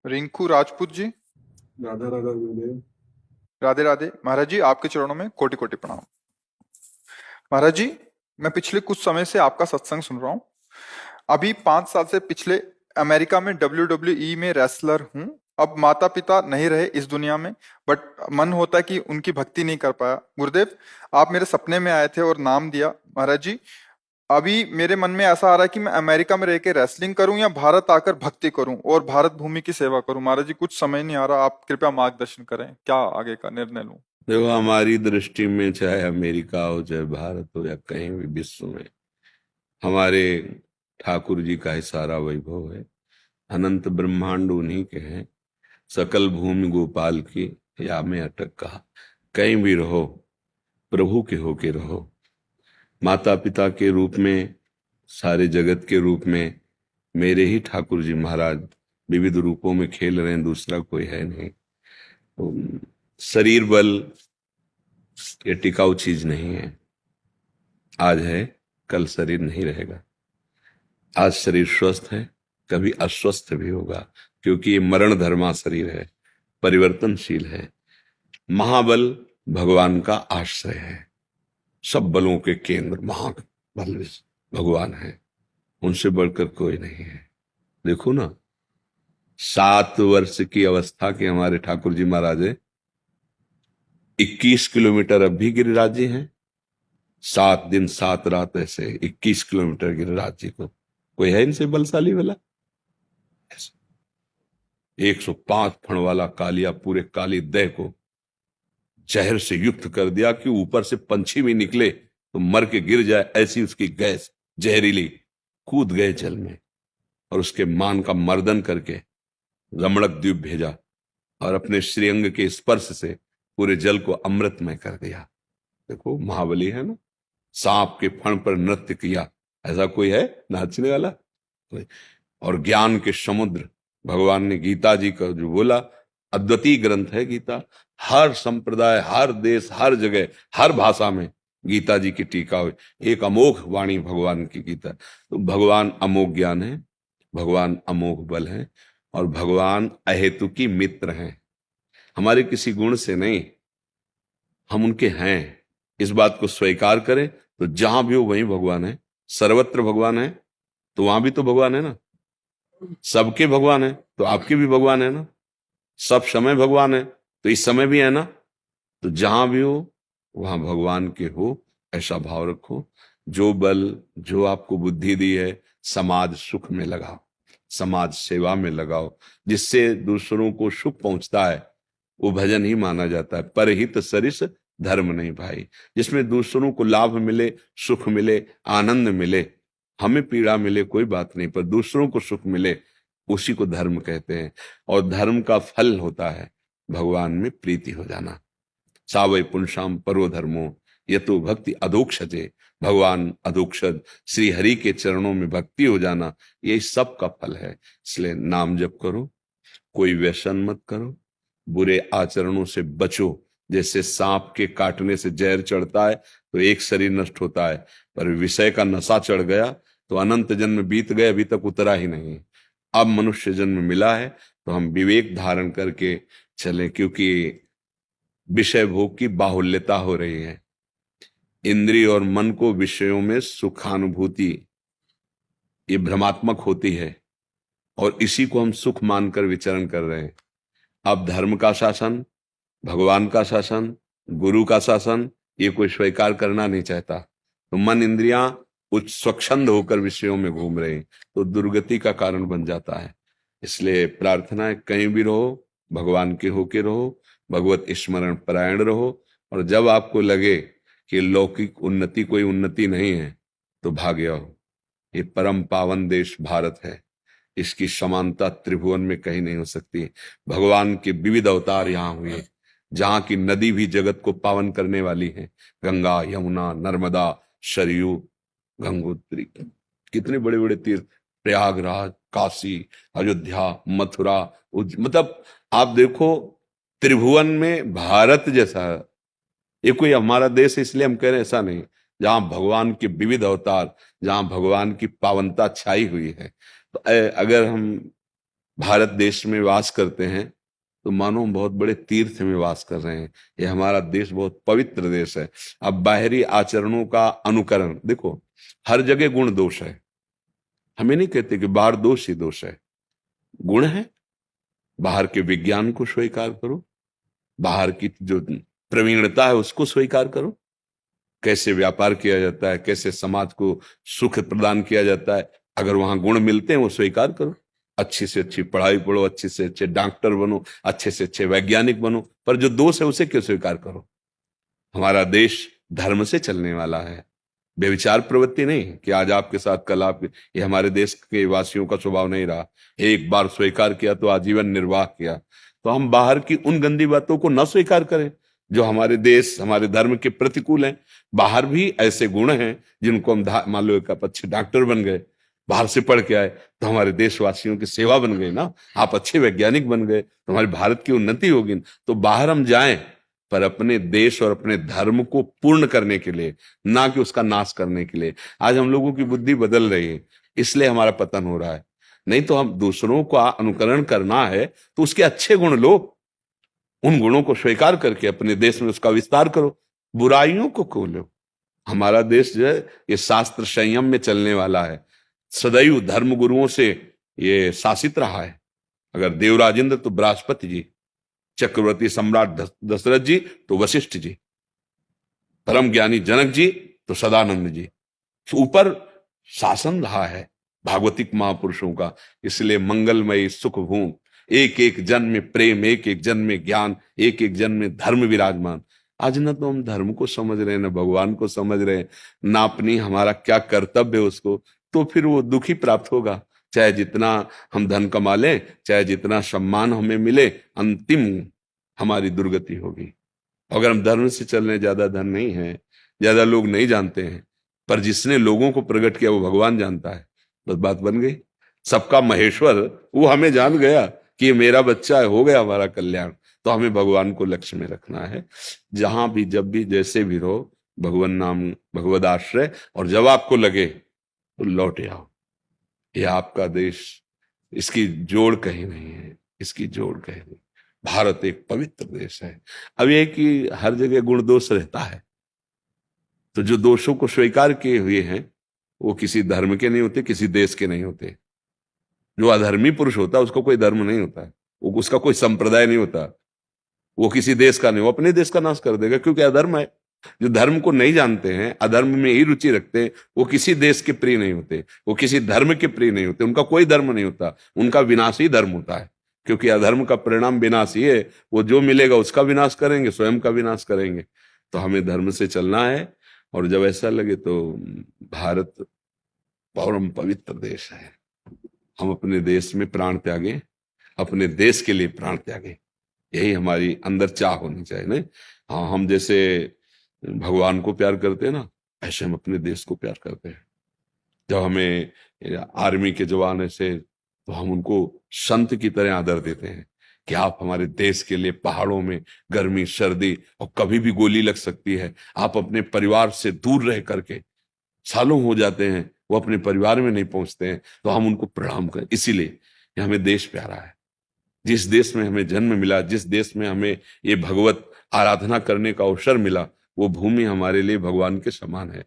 रिंकू राजपूत जी। राधा राधा गुरुदेव। राधे राधे महाराज जी, आपके चरणों में कोटि कोटि प्रणाम। महाराज जी, मैं पिछले कुछ समय से आपका सत्संग सुन रहा हूँ। अभी 5 साल से पिछले अमेरिका में WWE में रेसलर हूँ। अब माता पिता नहीं रहे इस दुनिया में, बट मन होता है कि उनकी भक्ति नहीं कर पाया। गुरुदेव, आप मेरे सपने में आए थे और नाम दिया। महाराज जी, अभी मेरे मन में ऐसा आ रहा है कि मैं अमेरिका में रह के रेसलिंग करूं या भारत आकर भक्ति करूं और भारत भूमि की सेवा करूं। महाराज जी, कुछ समझ नहीं आ रहा, आप कृपया मार्गदर्शन करें, क्या आगे का निर्णय लूं। देखो, हमारी दृष्टि में चाहे अमेरिका हो, चाहे भारत हो, या कहीं भी विश्व में, हमारे ठाकुर जी का ही सारा वैभव है। अनंत ब्रह्मांड उन्हीं के हैं। सकल भूमि गोपाल की, या में अटक कहा। कहीं भी रहो, प्रभु के होके रहो। माता पिता के रूप में, सारे जगत के रूप में मेरे ही ठाकुर जी महाराज विविध रूपों में खेल रहे हैं, दूसरा कोई है नहीं। तो शरीर बल ये टिकाऊ चीज नहीं है। आज है, कल शरीर नहीं रहेगा। आज शरीर स्वस्थ है, कभी अस्वस्थ भी होगा, क्योंकि ये मरण धर्मा शरीर है, परिवर्तनशील है। महाबल भगवान का आश्रय है। सब बलों के केंद्र महाबल भगवान है, उनसे बढ़कर कोई नहीं है। देखो ना, 7 वर्ष की अवस्था के हमारे ठाकुर जी महाराज 21 किलोमीटर अब भी गिरिराज जी हैं। 7 दिन 7 रात ऐसे 21 किलोमीटर गिरिराज जी को कोई है इनसे बलशाली वाला? 105 फण वाला कालिया पूरे काली देह को जहर से युक्त कर दिया कि ऊपर से पंछी भी निकले तो मर के गिर जाए, ऐसी उसकी गैस जहरीली। कूद गए जल में और उसके मान का मर्दन करके रमणक द्वीप भेजा और अपने श्रीअंग के स्पर्श से पूरे जल को अमृतमय कर दिया। देखो, महाबली है ना। सांप के फण पर नृत्य किया, ऐसा कोई है नाचने वाला? कोई। और ज्ञान के समुद्र भगवान ने गीता जी का जो बोला, अद्वितीय ग्रंथ है गीता। हर संप्रदाय, हर देश, हर जगह, हर भाषा में गीता जी की टीका हुई। एक अमोघ वाणी भगवान की गीता। तो भगवान अमोघ ज्ञान है, भगवान अमोघ बल है, और भगवान अहेतुकी मित्र हैं। हमारे किसी गुण से नहीं, हम उनके हैं। इस बात को स्वीकार करें तो जहां भी हो वहीं भगवान है। सर्वत्र भगवान है तो वहां भी तो भगवान है ना। सबके भगवान है तो आपके भी भगवान है ना। सब समय भगवान है तो इस समय भी है ना। तो जहां भी हो वहां भगवान के हो, ऐसा भाव रखो। जो बल, जो आपको बुद्धि दी है, समाज सुख में लगाओ, समाज सेवा में लगाओ। जिससे दूसरों को सुख पहुंचता है वो भजन ही माना जाता है। परहित सरिस धर्म नहीं भाई। जिसमें दूसरों को लाभ मिले, सुख मिले, आनंद मिले, हमें पीड़ा मिले कोई बात नहीं, पर दूसरों को सुख मिले, उसी को धर्म कहते हैं। और धर्म का फल होता है भगवान में प्रीति हो जाना। सावै पुंसाम परो धर्मो यतो भक्ति अधोक्षजे। भगवान अधोक्षज श्री हरि के चरणों में भक्ति हो जाना, ये सब का फल है। इसलिए नाम जप करो, कोई व्यसन मत करो, बुरे आचरणों से बचो। जैसे सांप के काटने से जहर चढ़ता है तो एक शरीर नष्ट होता है, पर विषय का नशा चढ़ गया तो अनंत जन्म बीत गए, अभी तक उतरा ही नहीं। अब मनुष्य जन्म मिला है तो हम विवेक धारण करके चलें, क्योंकि विषय भोग की बाहुल्यता हो रही है। इंद्रिय और मन को विषयों में सुखानुभूति ये भ्रमात्मक होती है, और इसी को हम सुख मानकर विचरण कर रहे हैं। अब धर्म का शासन, भगवान का शासन, गुरु का शासन, ये कोई स्वीकार करना नहीं चाहता। तो मन इंद्रियां उच्च स्वच्छंद होकर विषयों में घूम रहे हैं, तो दुर्गति का कारण बन जाता है। इसलिए प्रार्थना है, कहीं भी रहो भगवान के होके रहो, भगवत स्मरण परायण रहो। और जब आपको लगे कि लौकिक उन्नति कोई उन्नति नहीं है तो भाग आओ। ये परम पावन देश भारत है, इसकी समानता त्रिभुवन में कहीं नहीं हो सकती। भगवान के विविध अवतार यहाँ हुए, जहां की नदी भी जगत को पावन करने वाली है। गंगा, यमुना, नर्मदा, सरयू, गंगोत्री, कितने बड़े बड़े तीर्थ, प्रयागराज, काशी, अयोध्या, मथुरा, मतलब आप देखो, त्रिभुवन में भारत जैसा ये कोई हमारा देश है इसलिए हम कह रहे हैं, ऐसा नहीं। जहां भगवान के विविध अवतार, जहां भगवान की पावनता छाई हुई है। तो अगर हम भारत देश में वास करते हैं तो मानो हम बहुत बड़े तीर्थ में वास कर रहे हैं। ये हमारा देश बहुत पवित्र देश है। अब बाहरी आचरणों का अनुकरण देखो, हर जगह गुण दोष है। हमें नहीं कहते कि बाहर दोष ही दोष है, गुण है। बाहर के विज्ञान को स्वीकार करो, बाहर की जो प्रवीणता है उसको स्वीकार करो, कैसे व्यापार किया जाता है, कैसे समाज को सुख प्रदान किया जाता है। अगर वहां गुण मिलते हैं वो स्वीकार करो। अच्छी से अच्छी पढ़ाई पढ़ो, अच्छे से अच्छे डॉक्टर बनो, अच्छे से अच्छे वैज्ञानिक बनो, पर जो दोष है उसे क्यों स्वीकार करो। हमारा देश धर्म से चलने वाला है, व्यभिचार प्रवृत्ति नहीं कि आज आपके साथ कल आप। ये हमारे देश के वासियों का स्वभाव नहीं रहा। एक बार स्वीकार किया तो आजीवन निर्वाह किया। तो हम बाहर की उन गंदी बातों को न स्वीकार करें जो हमारे देश हमारे धर्म के प्रतिकूल हैं। बाहर भी ऐसे गुण हैं जिनको हम मान लो एक आप अच्छे डॉक्टर बन गए, बाहर से पढ़ के आए तो हमारे देशवासियों की सेवा बन गई ना। आप अच्छे वैज्ञानिक बन गए तो हमारे भारत की उन्नति होगी। तो बाहर हम जाएं पर अपने देश और अपने धर्म को पूर्ण करने के लिए, ना कि उसका नाश करने के लिए। आज हम लोगों की बुद्धि बदल रही है, इसलिए हमारा पतन हो रहा है। नहीं तो हम दूसरों का अनुकरण करना है तो उसके अच्छे गुण लो, उन गुणों को स्वीकार करके अपने देश में उसका विस्तार करो, बुराइयों को खोलो। हमारा देश जो है ये शास्त्र संयम में चलने वाला है, सदैव धर्म गुरुओं से ये शासित रहा है। अगर देवराजेंद्र तो बृहस्पति जी, चक्रवर्ती सम्राट दशरथ जी तो वशिष्ठ जी, परम ज्ञानी जनक जी तो सदानंद जी। तो ऊपर शासन रहा है भागवतिक महापुरुषों का। इसलिए मंगलमयी सुख भूमि, एक एक जन में प्रेम, एक एक जन में ज्ञान, एक एक जन में धर्म विराजमान। आज न तो हम धर्म को समझ रहे हैं, न भगवान को समझ रहे हैं, ना अपनी हमारा क्या कर्तव्य है उसको। तो फिर वो दुखी प्राप्त होगा। चाहे जितना हम धन कमा लें, चाहे जितना सम्मान हमें मिले, अंतिम हमारी दुर्गति होगी। अगर हम धर्म से चल रहे, ज्यादा धन नहीं है, ज्यादा लोग नहीं जानते हैं, पर जिसने लोगों को प्रकट किया वो भगवान जानता है, बस बात बन गई। सबका महेश्वर वो हमें जान गया कि ये मेरा बच्चा है, हो गया हमारा कल्याण। तो हमें भगवान को लक्ष्य में रखना है। जहां भी जब भी जैसे भी रहो, भगवान नाम भगवद आश्रय, और जब आपको लगे तो लौट आओ। ये आपका देश, इसकी जोड़ कहीं नहीं है, इसकी जोड़ कहीं नहीं। भारत एक पवित्र देश है। अब ये कि हर जगह गुण दोष रहता है, तो जो दोषों को स्वीकार किए हुए हैं वो किसी धर्म के नहीं होते, किसी देश के नहीं होते। जो अधर्मी पुरुष होता है उसको कोई धर्म नहीं होता है, वो उसका कोई संप्रदाय नहीं होता, वो किसी देश का नहीं, वो अपने देश का नाश कर देगा, क्योंकि अधर्म है। जो धर्म को नहीं जानते हैं, अधर्म में ही रुचि रखते हैं, वो किसी देश के प्रिय नहीं होते, वो किसी धर्म के प्रिय नहीं होते, उनका कोई धर्म नहीं होता, उनका विनाशी धर्म होता है। क्योंकि अधर्म का परिणाम विनाश ही है। वो जो मिलेगा उसका विनाश करेंगे, स्वयं का विनाश करेंगे। तो हमें धर्म से चलना है। और जब ऐसा लगे तो भारत परम पवित्र देश है, हम अपने देश में प्राण त्यागे, अपने देश के लिए प्राण त्यागे, यही हमारी अंदर चाह होनी चाहिए। नहीं, हाँ, हम जैसे भगवान को प्यार करते हैं ना, ऐसे हम अपने देश को प्यार करते हैं। जब हमें आर्मी के जवान ऐसे, तो हम उनको संत की तरह आदर देते हैं कि आप हमारे देश के लिए पहाड़ों में गर्मी सर्दी और कभी भी गोली लग सकती है, आप अपने परिवार से दूर रह करके, सालों हो जाते हैं वो अपने परिवार में नहीं पहुंचते हैं, तो हम उनको प्रणाम करें। इसीलिए हमें देश प्यारा है। जिस देश में हमें जन्म मिला, जिस देश में हमें ये भगवत आराधना करने का अवसर मिला, वो भूमि हमारे लिए भगवान के समान है।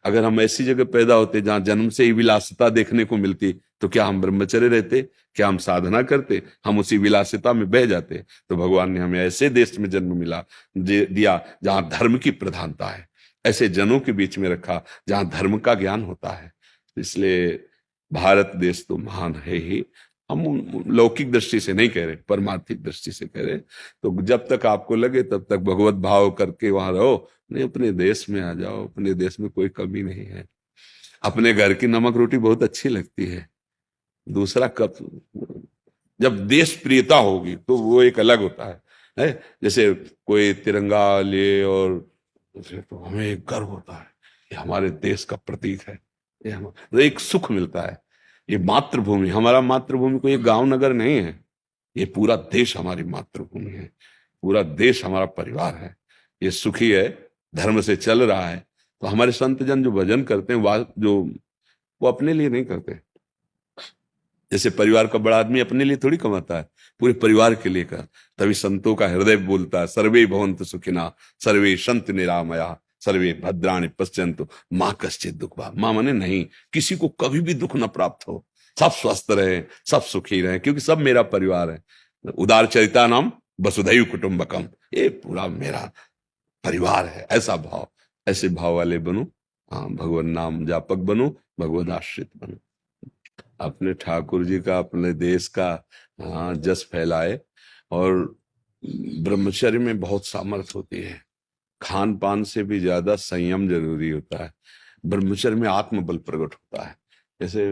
अगर हम ऐसी जगह पैदा होते जहां जन्म से ही विलासिता देखने को मिलती, तो क्या हम ब्रह्मचर्य रहते, क्या हम साधना करते? हम उसी विलासिता में बह जाते। तो भगवान ने हमें ऐसे देश में जन्म मिला दिया जहां धर्म की प्रधानता है, ऐसे जनों के बीच में रखा जहां धर्म का ज्ञान होता है। इसलिए भारत देश तो महान है ही। हम लौकिक दृष्टि से नहीं कह रहे, परमार्थिक दृष्टि से कह रहे। तो जब तक आपको लगे तब तक भगवत भाव करके वहां रहो। नहीं, अपने देश में आ जाओ, अपने देश में कोई कमी नहीं है। अपने घर की नमक रोटी बहुत अच्छी लगती है, दूसरा कब, जब देश प्रियता होगी तो वो एक अलग होता है। जैसे कोई तिरंगा ले और तो हमें एक गर्व होता है, ये हमारे देश का प्रतीक है, ये तो एक सुख मिलता है। ये मातृभूमि, हमारा मातृभूमि कोई गांव नगर नहीं है, ये पूरा देश हमारी मातृभूमि है, पूरा देश हमारा परिवार है। ये सुखी है, धर्म से चल रहा है। तो हमारे संत जन जो भजन करते हैं, वो अपने लिए नहीं करते, जैसे परिवार का बड़ा आदमी अपने लिए थोड़ी कमाता है, पूरे परिवार के लिए का। तभी संतों का हृदय बोलता है, सर्वे भवन्तु सुखिना, सर्वे सन्तु निरामया, सर्वे भद्राणि पश्यन्तु माँ कश्चित् दुःखभाग्। माँ माने नहीं, किसी को कभी भी दुख न प्राप्त हो, सब स्वस्थ रहे, सब सुखी रहे, क्योंकि सब मेरा परिवार है। उदार चरिता नाम वसुधैव कुटुंबकम, ये पूरा मेरा परिवार है। ऐसा भाव, ऐसे भाव वाले बनो। हाँ, भगवान नाम जापक बनो, भगवद आश्रित बनो। अपने ठाकुर जी का, अपने देश का हाँ जस फैलाए। और ब्रह्मचर्य में बहुत सामर्थ्य होती है। खान पान से भी ज्यादा संयम जरूरी होता है। ब्रह्मचर्य में आत्मबल प्रकट होता है। जैसे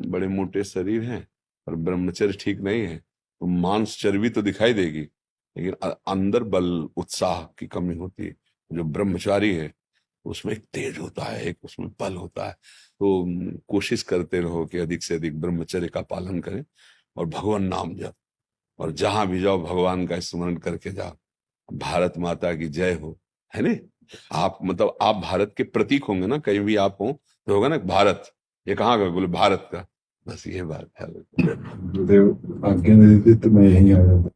बड़े मोटे शरीर हैं और ब्रह्मचर्य ठीक नहीं है तो मांस चर्बी तो दिखाई देगी, लेकिन अंदर बल उत्साह की कमी होती है। जो ब्रह्मचारी है उसमें एक तेज होता है, एक उसमें बल होता है। तो कोशिश करते रहो कि अधिक से अधिक ब्रह्मचर्य का पालन करें और भगवान नाम जप, और जहां भी जाओ भगवान का स्मरण करके जाओ। भारत माता की जय हो, है ने। आप मतलब आप भारत के प्रतीक होंगे ना, कहीं भी आप हो तो होगा ना भारत, ये कहाँ का, बोले भारत का, बस ये बात है। गुरुदेव आज्ञा दे देते तो मैं यहीं आ जाता।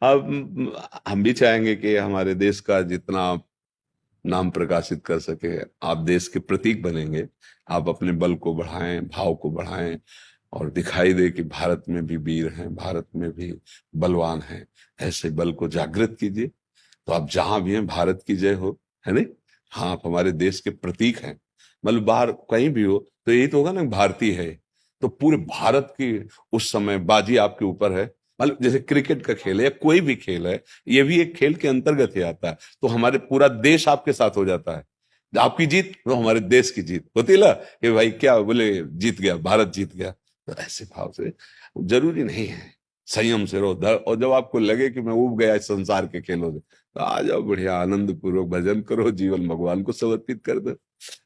अब हम भी चाहेंगे कि हमारे देश का जितना आप नाम प्रकाशित कर सके, आप देश के प्रतीक बनेंगे। आप अपने बल को बढ़ाएं, भाव को बढ़ाएं, और दिखाई दे कि भारत में भी वीर हैं, भारत में भी बलवान हैं। ऐसे बल को जागृत कीजिए, तो आप जहां भी हैं भारत की जय हो, है नहीं। हाँ, आप हमारे देश के प्रतीक हैं। मतलब बाहर कहीं भी हो तो यही तो होगा ना, भारतीय है। तो पूरे भारत की उस समय बाजी आपके ऊपर है। मतलब जैसे क्रिकेट का खेल है या कोई भी खेल है, ये भी एक खेल के अंतर्गत ही आता है। तो हमारे पूरा देश आपके साथ हो जाता है। आपकी जीत तो हमारे देश की जीत होती है ना, कि भाई क्या बोले, जीत गया, भारत जीत गया। तो ऐसे भाव से जरूरी नहीं है, संयम से रहो। और जब आपको लगे कि मैं उब गया इस संसार के खेलों से, तो आ जाओ, बढ़िया आनंद पूर्वक भजन करो, जीवन भगवान को समर्पित कर दो।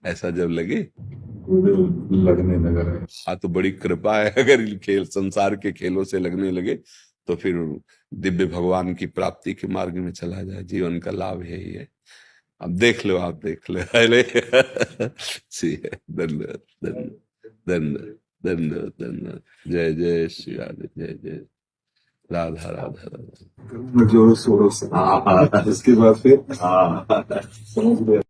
ऐसा जब लगे, लगने लगा है। हाँ तो बड़ी कृपा है। अगर इन खेल, संसार के खेलों से लगने लगे तो फिर दिव्य भगवान की प्राप्ति के मार्ग में चला जाए। जीवन का लाभ यही है। अब देख लो, आप देख लो। अरे धन्यवाद, धन्यवाद, धन्यवाद, धन्यवाद, धन्यवाद। जय जय श्री राधे, जय जय राधा, राधा राधा। जोरों शोरों से, इसके बाद फिर समझ गया।